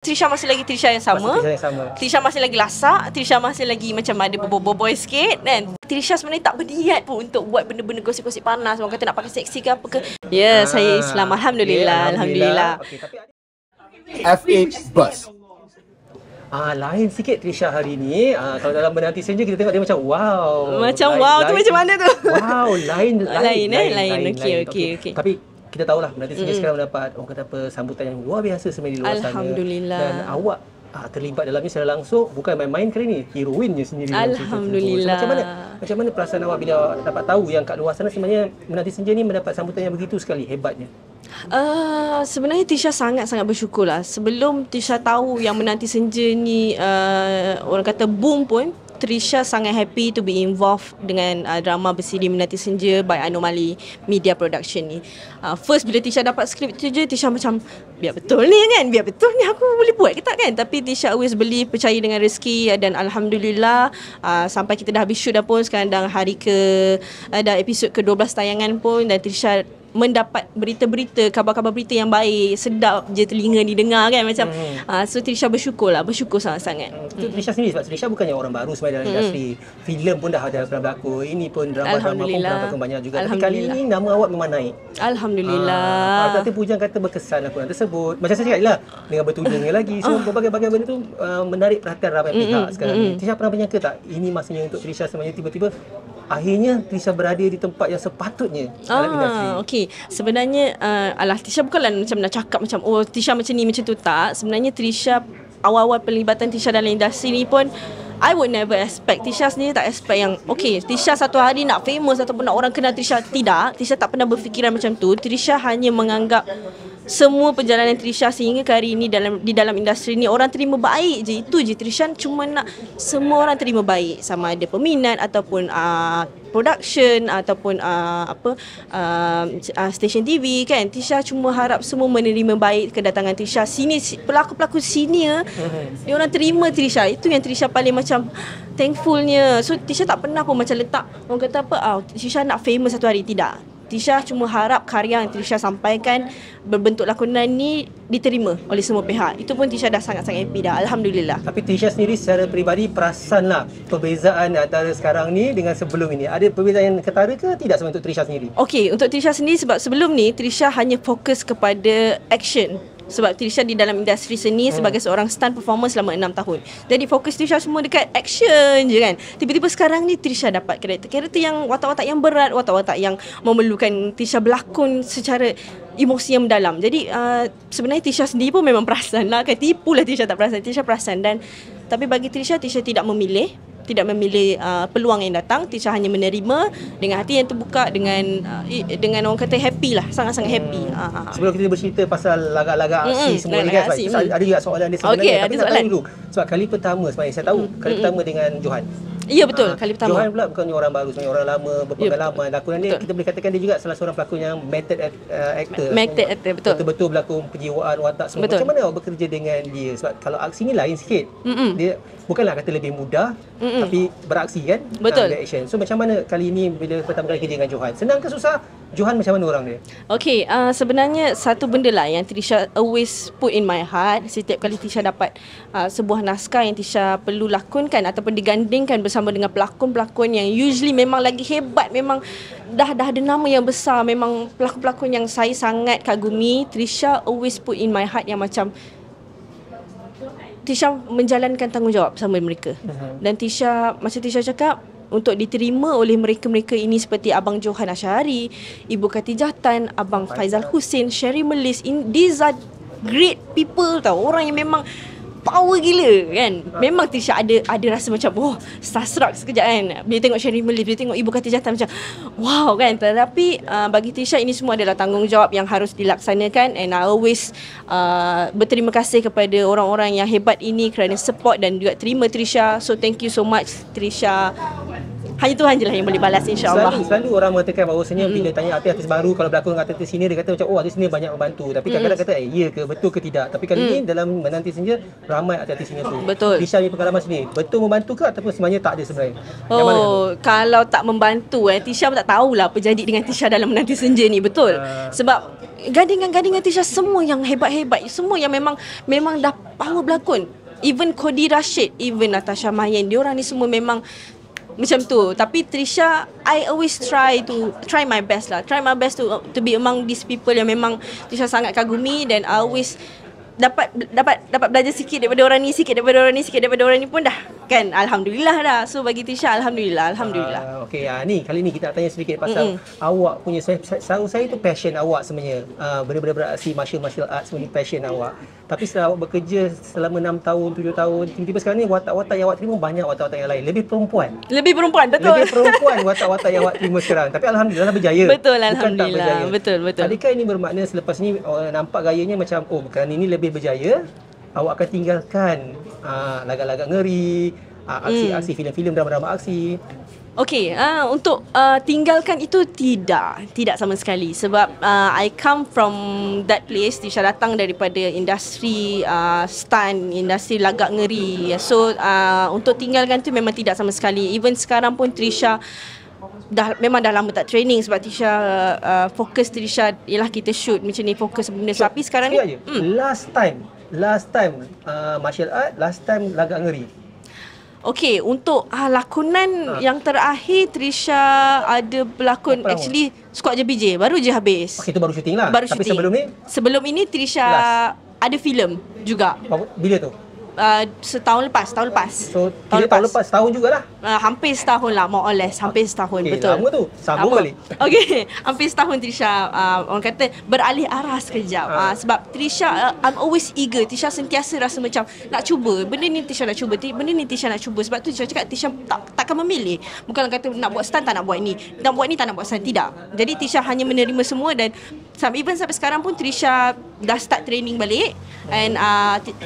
Trisha masih lagi Trisha yang sama. Trisha masih lagi lasak. Trisha masih lagi macam ada boboiboy sikit kan. Trisha sebenarnya tak berniat pun untuk buat benda-benda gosip-gosip panas. Orang kata nak pakai seksi ke apa ke. Ya, saya Islam. Alhamdulillah. Alhamdulillah. Okay, tapi FH Bus. Lain sikit Trisha hari ni. Kalau dalam Menanti Senja kita tengok dia macam wow. Macam wow tu macam mana tu? Wow, lain. Okey. Tapi kita tahulah Menanti Senja sekarang mendapat orang kata apa sambutan yang luar biasa sebenarnya di luar sana. Alhamdulillah. Dan awak terlibat dalamnya secara langsung, bukan main-main kali ni, heroinnya sendiri. Alhamdulillah. So, macam mana perasaan awak bila dapat tahu yang kat luar sana sebenarnya Menanti Senja ni mendapat sambutan yang begitu sekali hebatnya? Sebenarnya Trisha sangat-sangat bersyukur lah. Sebelum Trisha tahu yang Menanti Senja ni orang kata boom pun, Trisha sangat happy to be involved dengan drama bersiri Menanti Senja by Anomali Media Production ni. First bila Trisha dapat skrip tu je, Trisha macam biar betul ni kan, biar betul ni aku boleh buat ke tak kan. Tapi Trisha always believe, percaya dengan rezeki, dan Alhamdulillah sampai kita dah habis shoot dah pun, sekarang dah hari dah episod ke-12 tayangan pun, dan Trisha mendapat berita-berita, kabar-kabar berita yang baik, sedap je telinga didengar kan macam. So Trisha bersyukur sangat-sangat. Trisha sendiri, sebab Trisha bukannya orang baru sebenarnya dalam industri. Filem pun dah ada pernah berlakon, ini pun drama-drama pun pernah berlakon banyak juga. Tapi kali ini nama awak memang naik. Alhamdulillah. Kata pujian kata berkesan lakonan tersebut. Macam saya cakap lah, dengan bertudungnya lagi. So berbagai-bagai benda tu menarik perhatian ramai pihak sekarang ni. Trisha pernah menyangka tak ini masanya untuk Trisha sebenarnya tiba-tiba akhirnya Trisha berada di tempat yang sepatutnya dalam industri? Okey. Sebenarnya Trisha bukanlah macam nak cakap macam Trisha macam ni macam tu, tak. Sebenarnya Trisha, awal-awal pelibatan Trisha dalam industri ni pun I would never expect. Trisha sendiri tak expect yang Trisha satu hari nak famous ataupun nak orang kenal Trisha. Tidak. Trisha tak pernah berfikiran macam tu. Trisha hanya menganggap semua perjalanan Trisha sehingga ke hari ini di dalam industri ni orang terima baik je. Itu je. Trisha cuma nak semua orang terima baik, sama ada peminat ataupun production ataupun stesen TV kan. Trisha cuma harap semua menerima baik kedatangan Trisha. Pelakon-pelakon senior dia orang terima Trisha. Itu yang Trisha paling macam thankfulnya. So Trisha tak pernah pun macam letak orang kata apa Trisha nak famous satu hari. Tidak. Trisha cuma harap karya yang Trisha sampaikan berbentuk lakonan ni diterima oleh semua pihak. Itu pun Trisha dah sangat-sangat happy dah. Alhamdulillah. Tapi Trisha sendiri secara peribadi perasan lah perbezaan antara sekarang ni dengan sebelum ini. Ada perbezaan yang ketara ke tidak sebenarnya untuk Trisha sendiri? Okey, untuk Trisha sendiri sebab sebelum ni Trisha hanya fokus kepada action. Sebab Trisha di dalam industri seni sebagai seorang stunt performer selama 6 tahun. Jadi fokus Trisha semua dekat action je kan. Tiba-tiba sekarang ni Trisha dapat karakter yang watak-watak yang berat, watak-watak yang memerlukan Trisha berlakon secara emosi yang mendalam. Jadi sebenarnya Trisha sendiri pun memang perasan lah kan. Tipulah Trisha tak perasan. Trisha perasan. Tapi bagi Trisha tidak memilih peluang yang datang. Trisha hanya menerima dengan hati yang terbuka, dengan orang kata happy lah, sangat-sangat happy. Sebelum kita bercerita pasal lagak-lagak aksi semua ni kan, ada juga soalan dia sebenarnya. Tapi nak tanya dulu, sebab kali pertama sebenarnya saya tahu kali pertama dengan Johan. Ya betul, kali pertama. Johan pula bukannya orang baru, sebenarnya orang lama, berpengalaman. Lakonan dia kita boleh katakan dia juga salah seorang pelakon yang method actor. Method actor, betul. Betul-betul berlakon penjiwaan, watak semua. Betul. Macam mana awak bekerja dengan dia? Sebab kalau aksi ni lain sikit. Dia bukanlah kata lebih mudah, tapi beraksi kan? Betul. Action. So macam mana kali ini bila pertama kali kerja dengan Johan? Senang ke susah? Johan macam mana orang dia? Okey, sebenarnya satu benda lah yang Trisha always put in my heart. Setiap kali Trisha dapat sebuah naskah yang Trisha perlu lakonkan ataupun digandingkan bersama dengan pelakon-pelakon yang usually memang lagi hebat, memang dah ada nama yang besar, memang pelakon-pelakon yang saya sangat kagumi, Trisha always put in my heart yang macam Trisha menjalankan tanggungjawab bersama mereka. Dan Trisha, macam Trisha cakap, untuk diterima oleh mereka-mereka ini seperti Abang Johan Asyari, Ibu Khatijah Tan, Abang Faizal Hussein, Sherry Melis, these are great people tau. Orang yang memang power gila kan. Memang Trisha ada rasa macam starstruck sekejap kan. Bila tengok Sherry Melis, bila tengok Ibu Khatijah Tan, macam wow kan. Tetapi bagi Trisha ini semua adalah tanggungjawab yang harus dilaksanakan. And I always berterima kasih kepada orang-orang yang hebat ini kerana support dan juga terima Trisha. So thank you so much Trisha. Hanya Tuhan je lah yang boleh balas, insya-Allah. Selalu orang mengatakan bahawasanya bila tanya artis baru kalau berlakon dengan artis sini, dia kata macam artis sini banyak membantu. Tapi kadang-kadang kata ya ke, betul ke tidak. Tapi kali ni dalam Menanti Senja ramai artis sini tu. Betul. Trisha punya pengalaman sendiri, betul membantu ke ataupun sebenarnya tak ada sebenarnya? Yang mana? Kalau tak membantu Tisha pun tak tahulah apa jadi dengan Tisha dalam Menanti Senja ni, betul. Sebab gadingan-gadingan Tisha semua yang hebat-hebat, semua yang memang dah power berlakon. Even Kodi Rashid, even Natasha Mayen, diorang ni semua memang macam tu. Tapi Trisha, I always try my best lah. Try my best to be among these people yang memang Trisha sangat kagumi, dan I always dapat belajar sikit daripada orang ni, sikit daripada orang ni, sikit daripada orang ni pun dah kan, alhamdulillah dah. So bagi Trisha alhamdulillah. Okey, ni kali ni kita nak tanya sedikit pasal awak punya, saya tu passion awak sebenarnya. Benda-benda beraksi martial arts sebenarnya passion awak. Tapi setelah awak bekerja selama 6 tahun, 7 tahun, tiba-tiba sekarang ni watak-watak yang awak terima banyak watak-watak yang lain. Lebih perempuan, betul. Lebih perempuan watak-watak yang awak terima sekarang. Tapi alhamdulillah berjaya. Betul, bukan alhamdulillah. tak berjaya. Betul. Adakah ini bermakna selepas ni nampak gayanya macam kerana ini lebih berjaya, awak akan tinggalkan lagak-lagak ngeri, aksi-aksi filem-filem, drama-drama aksi? Okey, untuk tinggalkan itu tidak sama sekali. Sebab I come from that place. Tisha datang daripada industri stunt, industri lagak ngeri. So untuk tinggalkan tu memang tidak sama sekali. Even sekarang pun Trisha memang dah lama tak training, sebab Tisha fokus Trisha ialah kita shoot macam ni, fokus benda. Tapi sekarang ni last time martial art, last time lagak ngeri. Okey, untuk lakonan yang terakhir Trisha ada berlakon actually Squad JBJ, baru je habis. Okey, itu baru syuting lah. Tapi syuting. Sebelum ini Trisha ada filem juga. Bila tu? Tahun lepas. So, tahun lepas setahun jugalah. Hampir setahun lah, more or less. Hampir setahun, betul. Lama tu, sambung balik. Okey, hampir setahun Trisha orang kata beralih arah sekejap. Sebab Trisha, I'm always eager. Trisha sentiasa rasa macam nak cuba. Benda ni Trisha nak cuba, benda ni Trisha nak cuba. Sebab tu Trisha cakap Trisha takkan memilih. Bukan kata nak buat stunt tak nak buat ni, nak buat ni tak nak buat stunt, tidak. Jadi Trisha hanya menerima semua. Dan even sampai sekarang pun Trisha dah start training balik. And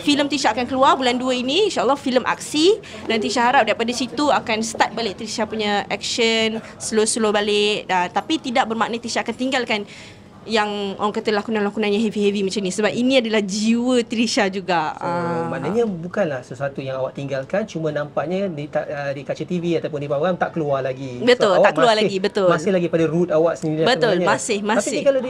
filem Trisha akan keluar bulan 2 ini, InsyaAllah filem aksi. Dan Trisha harap daripada situ akan start balik Trisha punya action, slow balik. Tapi tidak bermakna Trisha akan tinggalkan yang orang kata lakonan-lakonan yang heavy-heavy macam ni. Sebab ini adalah jiwa Trisha juga. Maknanya bukanlah sesuatu yang awak tinggalkan, cuma nampaknya di kaca TV ataupun di program tak keluar lagi. Betul, tak keluar lagi, betul. Masih lagi pada root awak sendiri. Betul, sebenarnya. masih. Tapi kalau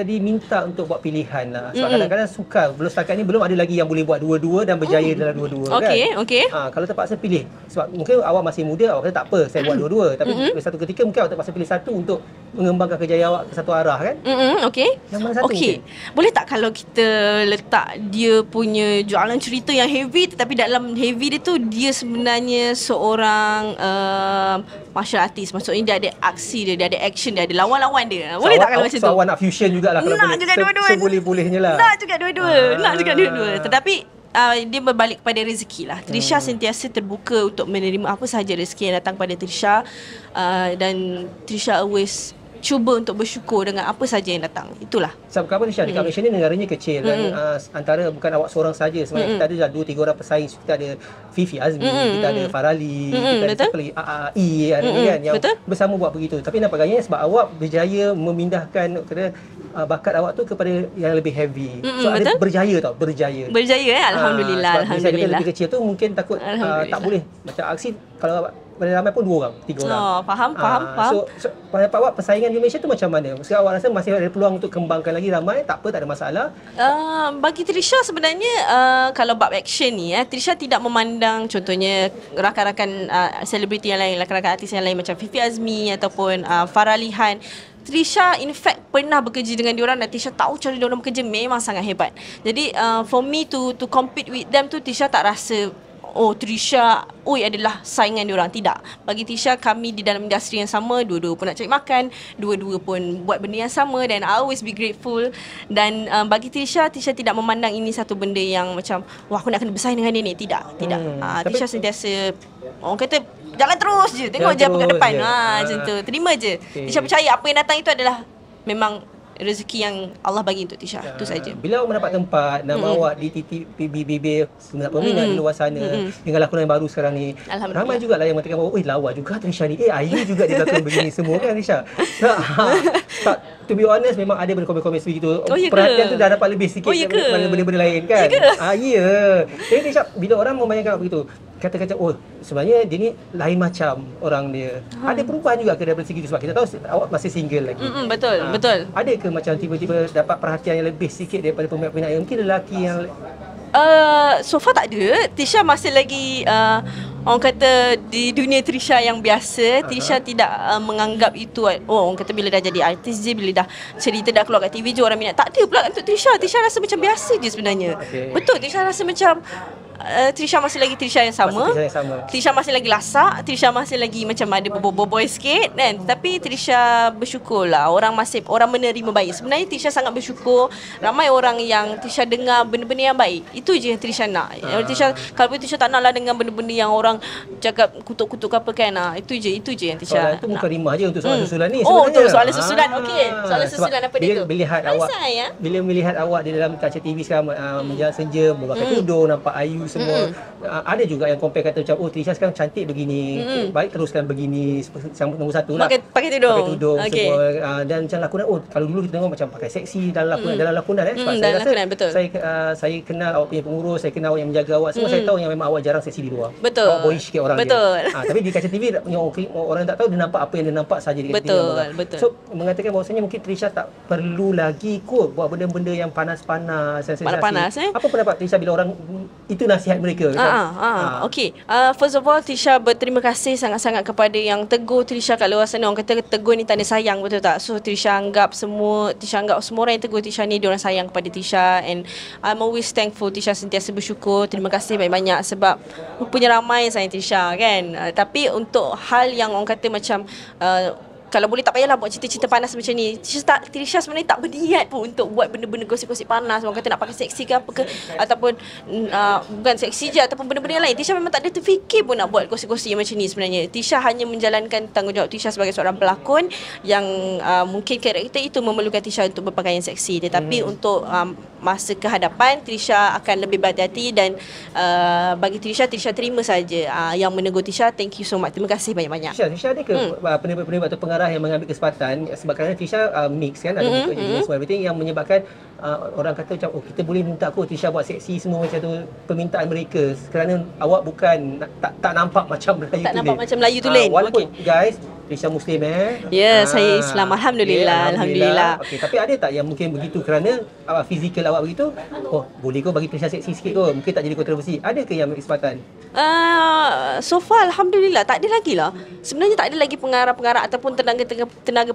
diminta untuk buat pilihan lah, sebab kadang-kadang sukar, belum setakat ni belum ada lagi yang boleh buat dua-dua dan berjaya dalam dua-dua kan. Okey. Kalau terpaksa pilih, sebab mungkin awak masih muda, awak kata tak apa, saya buat dua-dua. Tapi satu ketika mungkin awak terpaksa pilih satu untuk mengembangkan kejayaan awak ke satu arah kan. Okey. Yang mana satu? Okey. Boleh tak kalau kita letak dia punya jualan cerita yang heavy, tetapi dalam heavy dia tu dia sebenarnya seorang martial artist. Maksudnya dia ada aksi dia ada action dia, ada lawan-lawan dia. Boleh tak kalau macam tu? Awak nak fusion jugalah kalau nak boleh. Juga dua-dua. Seboleh-bolehnya lah. Nak juga dua-dua. Tetapi dia berbalik kepada rezeki lah. Trisha sentiasa terbuka untuk menerima apa sahaja rezeki yang datang pada Trisha. Dan Trisha always cuba untuk bersyukur dengan apa saja yang datang. Itulah. Sebab kenapa Trisha, dekat Malaysia ni negaranya kecil dan antara bukan awak seorang saja, sebenarnya kita ada dah 2-3 orang pesaing. Kita ada Fifi Azmi, kita ada Farali, kita ada siapa lagi, AAI kan, yang bersama buat begitu. Tapi nampak gayanya sebab awak berjaya memindahkan bakat awak tu kepada yang lebih heavy. So ada berjaya. Alhamdulillah. Sebab kita lebih kecil tu mungkin takut tak boleh. Macam aksi kalau pada ramai pun 2 orang, 3 orang. Faham. So pada awak persaingan di Malaysia tu macam mana? Maksudnya awak rasa masih ada peluang untuk kembangkan lagi ramai? Tak apa, tak ada masalah. Bagi Trisha sebenarnya kalau bab action ni Trisha tidak memandang contohnya rakan-rakan selebriti yang lain, rakan-rakan artis yang lain macam Fifi Azmi ataupun Farali Han. Trisha in fact pernah bekerja dengan diorang dan Trisha tahu cara diorang bekerja memang sangat hebat. Jadi for me to compete with them tu, Trisha tak rasa Trisha adalah saingan diorang. Tidak. Bagi Trisha, kami di dalam industri yang sama, dua-dua pun nak cari makan, dua-dua pun buat benda yang sama, dan I always be grateful. Dan bagi Trisha tidak memandang ini satu benda yang macam aku nak kena bersaing dengan ni. Tidak. Trisha sentiasa orang kata jalan terus je, tengok je apa kat depan. Macam tu. Terima je. Trisha percaya apa yang datang itu adalah memang rezeki yang Allah bagi untuk Tisha. Itu saja. Bila awak mendapat tempat, nama awak di PBB peminat di luar sana, dengan lakonan baru sekarang ni, ramai juga lah yang mengatakan bahawa, lawa juga Trisha ni, Ayu juga dia lakon begini semua kan Trisha. Tak, to be honest memang ada komen-komen segitu. Perhatian tu dah dapat lebih sikit daripada benda-benda lain kan. Ya. Jadi Trisha, bila orang membayangkan begitu, kata-kata sebenarnya dia ni lain macam orang dia. Ada perubahan juga ke daripada segi tu, sebab kita tahu awak masih single lagi. Betul. Ada ke macam tiba-tiba dapat perhatian yang lebih sikit daripada peminat-peminat yang mungkin lelaki yang so far tak ada. Tisha masih lagi orang kata di dunia Trisha yang biasa. Tisha tidak menganggap itu orang kata bila dah jadi artis je, bila dah cerita dah keluar kat TV je orang minat. Tak ada pula untuk Trisha. Trisha rasa macam biasa je sebenarnya. Betul, Trisha rasa macam Trisha masih lagi Trisha yang sama. Trisha masih lagi lasak. Trisha masih lagi macam ada boboiboy sikit kan. Tapi Trisha bersyukur lah, orang menerima baik. Sebenarnya Trisha sangat bersyukur. Ramai orang yang Trisha dengar benda-benda yang baik. Itu je yang Trisha nak. Kalau Trisha tak nak lah dengar benda-benda yang orang cakap kutuk-kutuk apa kan. Itu je yang Trisha nak. Itu bukan rimah je untuk soalan susulan ni sebenarnya. Untuk soalan susulan. Okey. Soalan susulan apa dia tu? Bila melihat awak di dalam kaca TV sekarang menjalan senja, memakai tudung, nampak Ayu semua. Ada juga yang compare kata macam Trisha sekarang cantik begini, baik teruskan begini, yang nombor satu lah pakai tudung semua. Dan macam lakonan, kalau dulu kita tengok macam pakai seksi dalam lakonan sebab saya rasa betul. saya kenal awak punya pengurus, saya kenal awak yang menjaga awak semua. Saya tahu yang memang awak jarang seksi di luar. Betul. Awak boyish sikit orang betul. dia. Tapi di kaca TV orang tak tahu, dia nampak apa yang dia nampak saja di kaca TV. Betul. So mengatakan bahawasanya mungkin Trisha tak perlu lagi buat benda-benda yang panas-panas, sensasi. Apa pendapat Trisha bila orang itu nasihat mereka? Okey. First of all, Trisha berterima kasih sangat-sangat kepada yang tegur Trisha kat luar sana. Orang kata tegur ni tanda sayang, betul tak? So Trisha anggap semua orang yang tegur Trisha ni diorang sayang kepada Trisha, and I'm always thankful. Trisha sentiasa bersyukur. Terima kasih banyak-banyak sebab punya ramai sayang Trisha kan. Tapi untuk hal yang orang kata macam kalau boleh tak payahlah buat cerita-cerita panas macam ni. Trisha sebenarnya tak berniat pun untuk buat benda-benda gosip-gosip panas. Orang kata nak pakai seksi ke apa ke, ataupun bukan seksi je, ataupun benda-benda yang lain. Trisha memang tak ada terfikir pun nak buat gosip-gosip yang macam ni sebenarnya. Trisha hanya menjalankan tanggungjawab Trisha sebagai seorang pelakon yang mungkin karakter itu memerlukan Trisha untuk berpakaian seksi. Tetapi untuk masa ke hadapan, Trisha akan lebih berhati-hati, dan bagi Trisha terima saja. Yang menegur Trisha, thank you so much. Terima kasih banyak-banyak. Trisha ada ke penerbit atau pengarah yang mengambil kesempatan sebab kerana Trisha mix kan, ada buka jadi semua everything, yang menyebabkan orang kata macam kita boleh minta Trisha buat seksi semua macam tu, permintaan mereka kerana awak bukan tak nampak macam Melayu tulen. Walaupun guys, Trisha Muslim saya Islam, Alhamdulillah. Okey, tapi ada tak yang mungkin begitu kerana fizikal awak begitu, boleh kau bagi Trisha seksi sikit kau, mungkin tak jadi kontroversi. Ada ke yang ambil kesempatan? So far Alhamdulillah tak ada lagi lah. Sebenarnya tak ada lagi pengarah-pengarah ataupun tenaga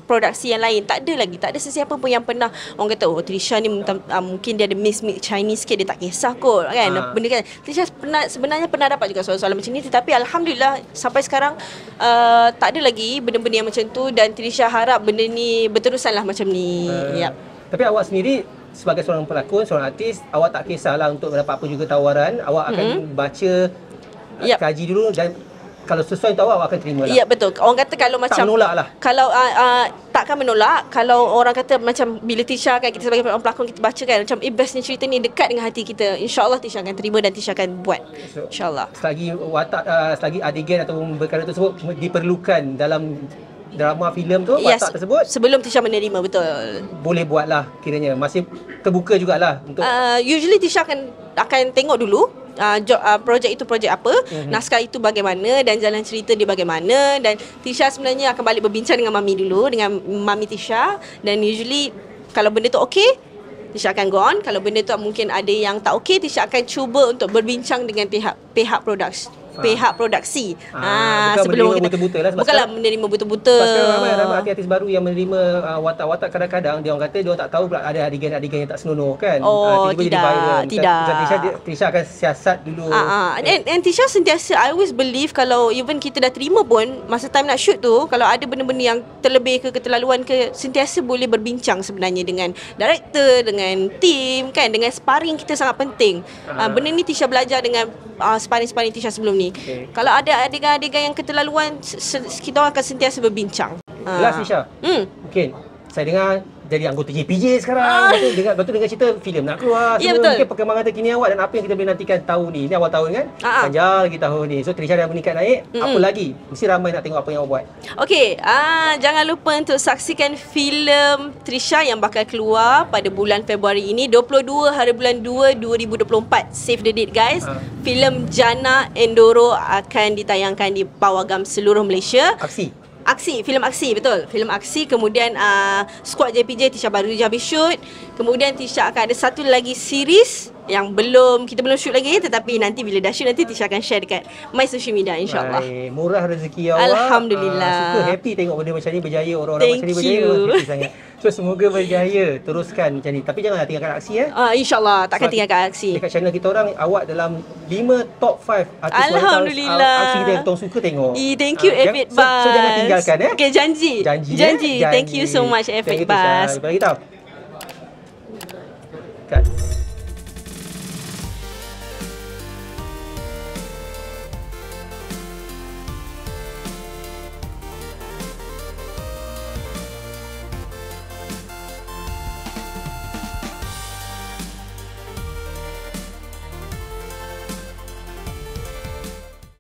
produksi yang lain. Tak ada lagi. Tak ada sesiapa pun yang pernah orang kata Trisha ni mungkin dia ada mix Chinese sikit, dia tak kisah kot kan. Benda kan Trisha sebenarnya pernah dapat juga soalan-soalan macam ni, tetapi Alhamdulillah sampai sekarang tak ada lagi benda-benda yang macam tu, dan Trisha harap benda ni berterusanlah macam ni. Tapi awak sendiri sebagai seorang pelakon, seorang artis, awak tak kisahlah untuk mendapat apa juga tawaran, awak akan baca, kaji dulu, dan kalau sesuai untuk awak akan terima lah. Ya, betul. Orang kata kalau macam tak menolak lah. Kalau takkan menolak. Kalau orang kata macam bila Trisha kan, kita sebagai pelakon kita baca kan macam bestnya cerita ni dekat dengan hati kita, InsyaAllah Trisha akan terima dan Trisha akan buat, InsyaAllah. Selagi adegan atau perkara tersebut diperlukan dalam drama filem tu, watak tersebut, sebelum Trisha menerima, betul, boleh buat lah kiranya. Masih terbuka jugalah untuk usually Trisha akan tengok dulu projek itu projek apa, naskah itu bagaimana, dan jalan cerita dia bagaimana. Dan Trisha sebenarnya akan balik berbincang dengan Mami dulu, dengan Mami Trisha. Dan usually kalau benda tu okey, Trisha akan go on. Kalau benda tu mungkin ada yang tak okey, Trisha akan cuba untuk berbincang dengan pihak produksi. Sebelum kita buta-buta lah, bukanlah menerima buta-buta. Pasal ramai artis baru yang menerima watak-watak, kadang-kadang dia orang kata dia orang tak tahu pula ada adegan-adegan yang tak senonoh kan. Tidak. Trisha akan siasat dulu. And Trisha sentiasa, I always believe kalau even kita dah terima pun, masa time nak shoot tu, kalau ada benda-benda yang terlebih ke keterlaluan ke, sentiasa boleh berbincang sebenarnya dengan director, dengan team kan, dengan sparring kita sangat penting. Benda ni Trisha belajar dengan sparring Trisha sebelum ni. Kalau ada adegan-adegan yang keterlaluan, kita orang akan sentiasa berbincang. Last Trisha, mungkin saya dengar jadi anggota JPJ sekarang. Lepas tu dengar cerita filem nak keluar. Ya, Semua betul. mungkin perkembangan terkini awak dan apa yang kita boleh nantikan tahun ni. Ini awal tahun kan? Panjang lagi tahun ni. So Trisha dah meningkat naik. Apa lagi? Mesti ramai nak tengok apa yang awak buat. Okey, jangan lupa untuk saksikan filem Trisha yang bakal keluar pada bulan Februari ini, 22 hari bulan 2 2024. Save the date guys. Filem Jana Endoro akan ditayangkan di Pawagam seluruh Malaysia. Filem aksi, betul. Filem aksi. Kemudian squad JPJ Tisha baru je habis shoot. Kemudian Tisha akan ada satu lagi series yang kita belum shoot lagi, tetapi nanti bila dah shoot nanti Tisha akan share dekat my social media insya-Allah. Murah rezeki awak. Alhamdulillah. Suka happy tengok benda macam ni berjaya, orang-orang macam ni berjaya. Happy sangat. So semoga berjaya, teruskan macam ni. Tapi janganlah tinggalkan aksi insya-Allah takkan tinggalkan aksi. Dekat channel kita orang awak dalam 5 top 5 artis wanita Alhamdulillah. aksi kita yang tong suka tengok. Thank you Efit Bas. So jangan tinggalkan Okay, janji. Thank you so much Efit Bas. Bagi tahu. Cut.